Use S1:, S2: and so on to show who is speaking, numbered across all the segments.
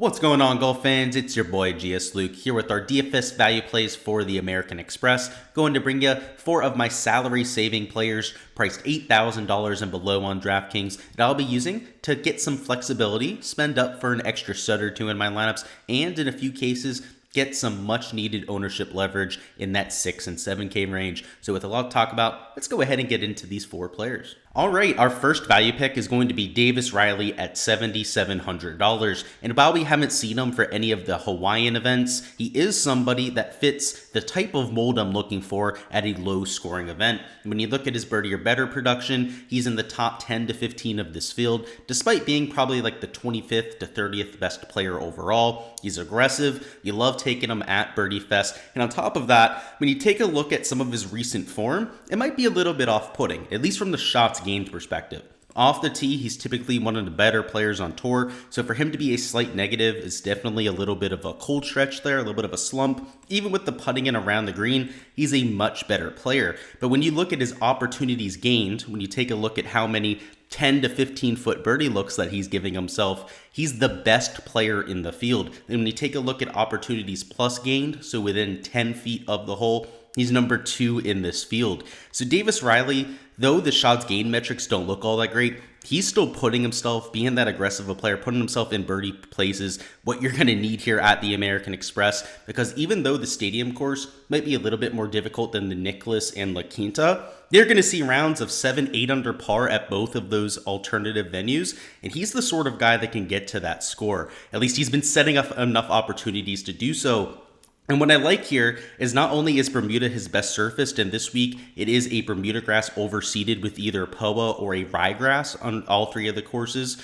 S1: What's going on, golf fans? It's your boy Gsluke here with our DFS value plays for the American Express. Going to bring you 4 of my salary saving players priced $8,000 and below on Draftkings that I'll be using to get some flexibility, spend up for an extra stud or two in my lineups, and in a few cases, get some much needed ownership leverage in that 6 and 7K range. So with a lot to talk about, let's go ahead and get into these 4 players. All right, our first value pick is going to be Davis Riley at $7,700. And while we haven't seen him for any of the Hawaiian events, he is somebody that fits the type of mold I'm looking for at a low scoring event. When you look at his birdie or better production, he's in the top 10 to 15 of this field, despite being probably like the 25th to 30th best player overall. He's aggressive. You love taking him at Birdie Fest. And on top of that, when you take a look at some of his recent form, it might be a little bit off-putting, at least from the shots gained perspective. Off the tee, he's typically one of the better players on tour, so for him to be a slight negative is definitely a little bit of a cold stretch there, a little bit of a slump. Even with the putting in around the green, he's a much better player. But when you look at his opportunities gained, when you take a look at how many 10 to 15 foot birdie looks that he's giving himself, he's the best player in the field. And when you take a look at opportunities plus gained, so within 10 feet of the hole, he's number 2 in this field. So Davis Riley, though the shots gained metrics don't look all that great, he's still putting himself, being that aggressive a player, putting himself in birdie places, what you're going to need here at the American Express. Because even though the stadium course might be a little bit more difficult than the Nicklaus and La Quinta, they're going to see rounds of 7-8 under par at both of those alternative venues. And he's the sort of guy that can get to that score. At least he's been setting up enough opportunities to do so. And what I like here is not only is Bermuda his best surfaced, and this week it is a Bermuda grass overseeded with either POA or a ryegrass on all 3 of the courses.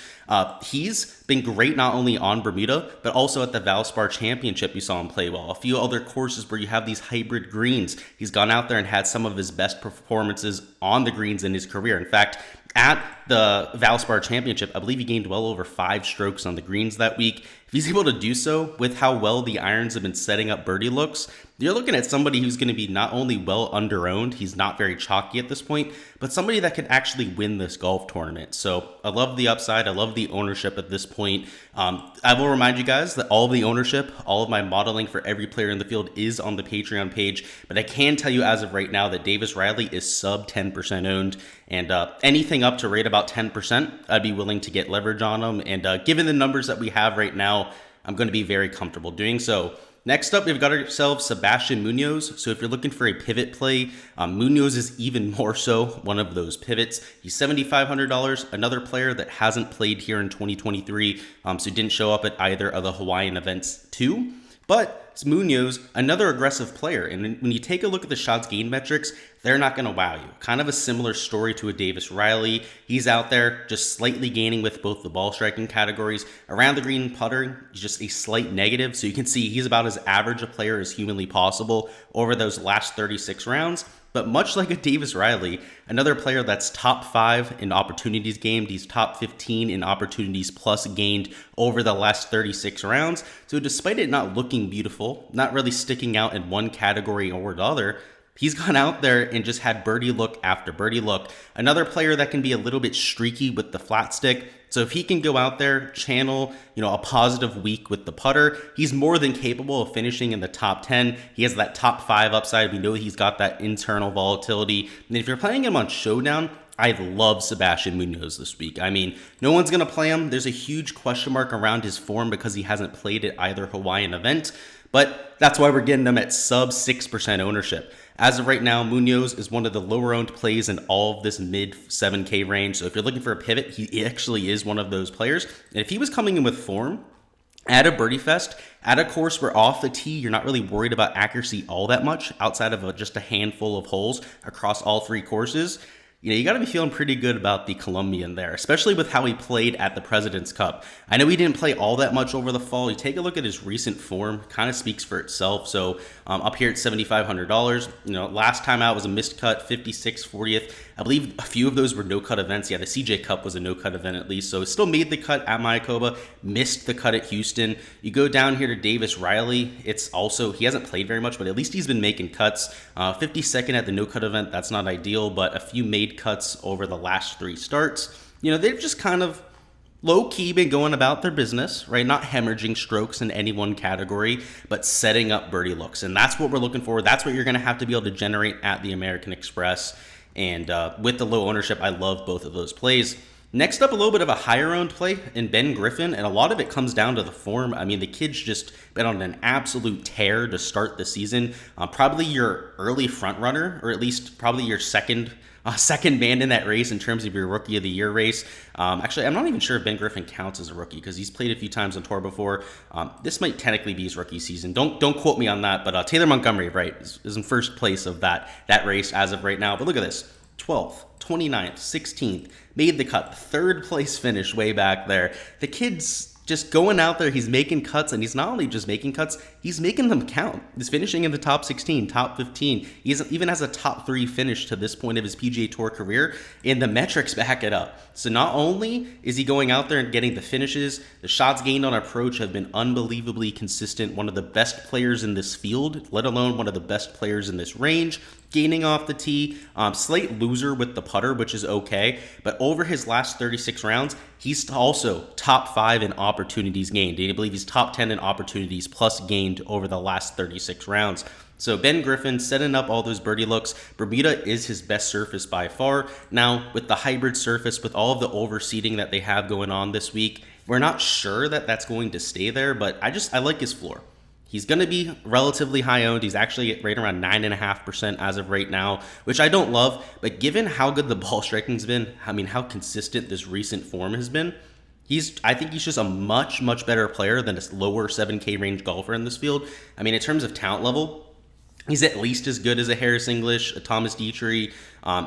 S1: He's been great not only on Bermuda, but also at the Valspar Championship you saw him play well. A few other courses where you have these hybrid greens. He's gone out there and had some of his best performances on the greens in his career. In fact, at the Valspar Championship, I believe he gained well over 5 strokes on the greens that week. If he's able to do so with how well the irons have been setting up birdie looks, you're looking at somebody who's going to be not only well under-owned, he's not very chalky at this point, but somebody that could actually win this golf tournament. So I love the upside. I love the ownership at this point. I will remind you guys that all of the ownership, all of my modeling for every player in the field is on the Patreon page, but I can tell you as of right now that Davis Riley is sub 10% owned, and anything up to rate about 10%, I'd be willing to get leverage on them. And given the numbers that we have right now, I'm going to be very comfortable doing so. Next up, we've got ourselves Sebastian Munoz. So if you're looking for a pivot play, Munoz is even more so one of those pivots. He's $7,500, another player that hasn't played here in 2023, so didn't show up at either of the Hawaiian events too. But it's Munoz, another aggressive player. And when you take a look at the shots gained metrics, they're not going to wow you. Kind of a similar story to a Davis Riley. He's out there just slightly gaining with both the ball striking categories. Around the green and puttering, just a slight negative. So you can see he's about as average a player as humanly possible over those last 36 rounds. But much like a Davis Riley, another player that's top 5 in opportunities gained, he's top 15 in opportunities plus gained over the last 36 rounds. So despite it not looking beautiful, not really sticking out in one category or the other, he's gone out there and just had birdie look after birdie look. Another player that can be a little bit streaky with the flat stick. So if he can go out there, channel, a positive week with the putter, he's more than capable of finishing in the top 10. He has that top 5 upside. We know he's got that internal volatility. And if you're playing him on Showdown, I love Sebastian Munoz this week. I mean, no one's going to play him. There's a huge question mark around his form because he hasn't played at either Hawaiian event. But that's why we're getting them at sub 6% ownership. As of right now, Munoz is one of the lower owned plays in all of this mid 7K range. So if you're looking for a pivot, he actually is one of those players. And if he was coming in with form at a Birdie Fest, at a course where off the tee, you're not really worried about accuracy all that much outside of just a handful of holes across all 3 courses, you got to be feeling pretty good about the Colombian there, especially with how he played at the President's Cup. I know he didn't play all that much over the fall. You take a look at his recent form, kind of speaks for itself. So up here at $7,500, last time out was a missed cut, 56th, 40th. I believe a few of those were no-cut events. Yeah, the CJ Cup was a no-cut event at least. So still made the cut at Mayakoba, missed the cut at Houston. You go down here to Davis Riley. It's also, he hasn't played very much, but at least he's been making cuts. 52nd at the no-cut event, that's not ideal, but a few made cuts over the last 3 starts. They've just kind of low-key been going about their business, right? Not hemorrhaging strokes in any one category, but setting up birdie looks. And that's what we're looking for. That's what you're going to have to be able to generate at the American Express. And with the low ownership, I love both of those plays. Next up, a little bit of a higher owned play in Ben Griffin, and a lot of it comes down to the form. I mean, the kid's just been on an absolute tear to start the season. Probably your early front runner, or at least probably your second man in that race in terms of your Rookie of the Year race. Actually, I'm not even sure if Ben Griffin counts as a rookie because he's played a few times on tour before. This might technically be his rookie season. Don't quote me on that, but Taylor Montgomery, right, is in first place of that race as of right now. But look at this. 12th, 29th, 16th, made the cut, third place finish way back there. The kid's just going out there, he's making cuts, and he's not only just making cuts, he's making them count. He's finishing in the top 16, top 15. He even has a top 3 finish to this point of his PGA Tour career, and the metrics back it up. So not only is he going out there and getting the finishes, the shots gained on approach have been unbelievably consistent. One of the best players in this field, let alone one of the best players in this range. Gaining off the tee, slight loser with the putter, which is okay. But over his last 36 rounds, he's also top 5 in opportunities gained. I believe he's top 10 in opportunities plus gained over the last 36 rounds. So Ben Griffin setting up all those birdie looks. Bermuda is his best surface by far. Now, with the hybrid surface, with all of the overseeding that they have going on this week, we're not sure that that's going to stay there, but I like his floor. He's going to be relatively high owned. He's actually right around 9.5% as of right now, which I don't love. But given how good the ball striking's been, I mean, how consistent this recent form has been, I think he's just a much, much better player than this lower 7K range golfer in this field. I mean, in terms of talent level, he's at least as good as a Harris English, a Thomas Dietrich.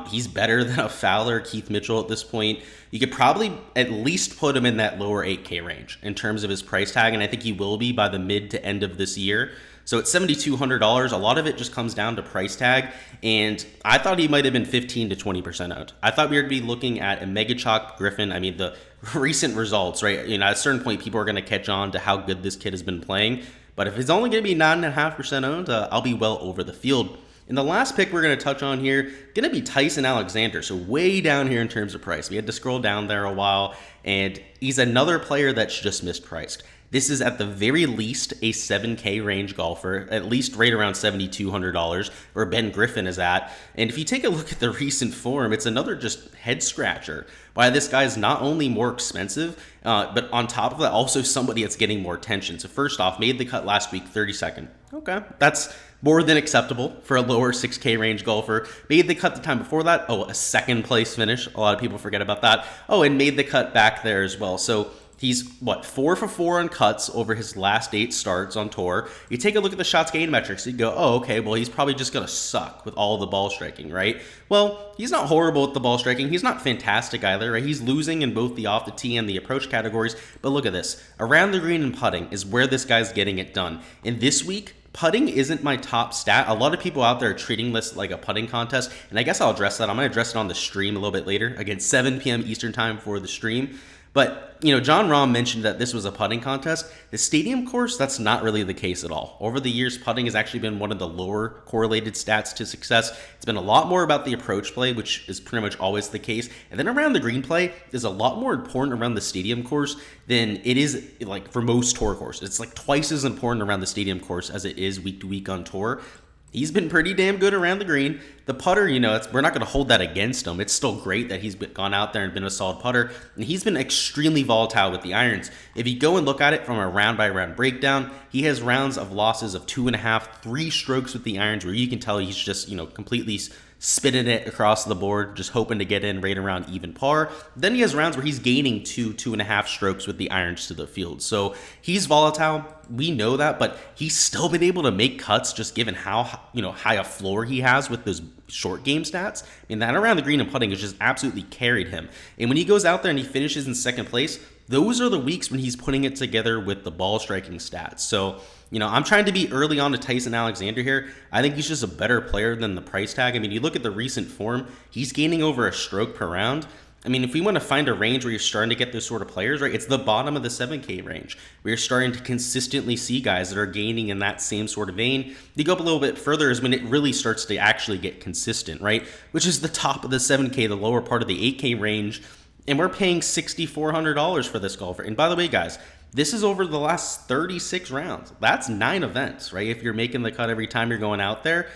S1: He's better than a Fowler, Keith Mitchell at this point. You could probably at least put him in that lower 8K range in terms of his price tag, and I think he will be by the mid to end of this year. So at $7,200, a lot of it just comes down to price tag, and I thought he might have been 15 to 20% out. I thought we were going to be looking at a mega chalk Griffin. I mean, the recent results, right? You know, at a certain point, people are going to catch on to how good this kid has been playing. But if it's only going to be 9.5% owned, I'll be well over the field. And the last pick we're going to touch on here, going to be Tyson Alexander. So way down here in terms of price. We had to scroll down there a while, and he's another player that's just mispriced. This is at the very least a 7K range golfer, at least right around $7,200, where Ben Griffin is at. And if you take a look at the recent form, it's another just head scratcher. Why this guy is not only more expensive, but on top of that, also somebody that's getting more attention. So first off, made the cut last week, 32nd. Okay, that's more than acceptable for a lower 6K range golfer. Made the cut the time before that. Oh, a second place finish. A lot of people forget about that. Oh, and made the cut back there as well. So he's, 4 for 4 on cuts over his last 8 starts on tour. You take a look at the shots gained metrics, you go, oh, okay, well, he's probably just going to suck with all the ball striking, right? Well, he's not horrible with the ball striking. He's not fantastic either, right? He's losing in both the off the tee and the approach categories. But look at this. Around the green and putting is where this guy's getting it done. And this week, putting isn't my top stat. A lot of people out there are treating this like a putting contest, and I guess I'll address that. I'm going to address it on the stream a little bit later. Again, 7 p.m. Eastern time for the stream. But, you know, John Rahm mentioned that this was a putting contest. The stadium course, that's not really the case at all. Over the years, putting has actually been one of the lower correlated stats to success. It's been a lot more about the approach play, which is pretty much always the case. And then around the green play is a lot more important around the stadium course than it is like for most tour courses. It's like twice as important around the stadium course as it is week to week on tour. He's been pretty damn good around the green. The putter, you know, we're not going to hold that against him. It's still great that he's gone out there and been a solid putter. And he's been extremely volatile with the irons. If you go and look at it from a round-by-round breakdown, he has rounds of losses of 2.5, 3 strokes with the irons where you can tell he's just, you know, completely spinning it across the board, just hoping to get in right around even par. Then he has rounds where he's gaining 2.5 strokes with the irons to the field. So he's volatile. We know that, but he's still been able to make cuts just given how, you know, high a floor he has with those short game stats. I mean, that around the green and putting has just absolutely carried him. And when he goes out there and he finishes in second place, those are the weeks when he's putting it together with the ball striking stats. So, you know, I'm trying to be early on to Tyson Alexander here. I think he's just a better player than the price tag. I mean, you look at the recent form, he's gaining over a stroke per round. I mean, if we want to find a range where you're starting to get those sort of players, right, it's the bottom of the 7K range. We're starting to consistently see guys that are gaining in that same sort of vein. You go up a little bit further is when it really starts to actually get consistent, right, which is the top of the 7K, the lower part of the 8K range. And we're paying $6,400 for this golfer. And by the way, guys, this is over the last 36 rounds. That's 9 events, right? If you're making the cut every time you're going out there,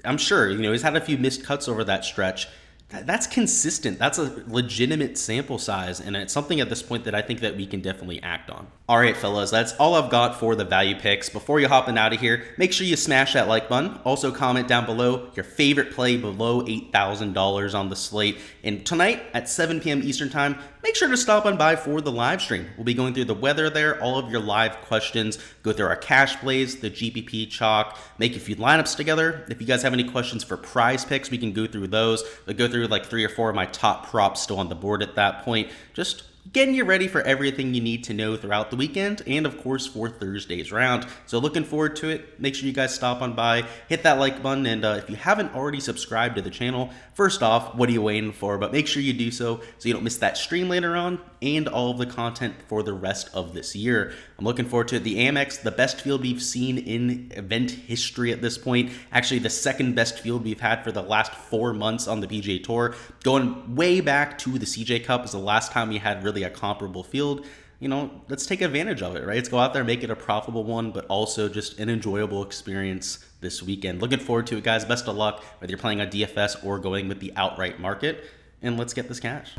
S1: I'm sure, he's had a few missed cuts over that stretch. That's consistent. That's a legitimate sample size, and it's something at this point that I think that we can definitely act on. All right, fellas, that's all I've got for the value picks. Before you hopping out of here, make sure you smash that like button. Also, comment down below your favorite play below $8,000 on the slate. And tonight at 7 p.m. Eastern Time, make sure to stop on by for the live stream. We'll be going through the weather there, all of your live questions, go through our cash plays, the GPP chalk, make a few lineups together. If you guys have any questions for prize picks, we can go through those. We'll go through like 3 or 4 of my top props still on the board at that point. Just getting you ready for everything you need to know throughout the weekend and of course for Thursday's round. So looking forward to it. Make sure you guys stop on by, hit that like button, and if you haven't already subscribed to the channel, first off, what are you waiting for? But make sure you do so you don't miss that stream later on and all of the content for the rest of this year. I'm looking forward to it. The Amex, the best field we've seen in event history at this point. Actually, the second best field we've had for the last 4 months on the PGA Tour. Going way back to the CJ Cup is the last time we had really a comparable field. Let's take advantage of it, right? Let's go out there, make it a profitable one, but also just an enjoyable experience this weekend. Looking forward to it, guys. Best of luck, whether you're playing on DFS or going with the outright market. And let's get this cash.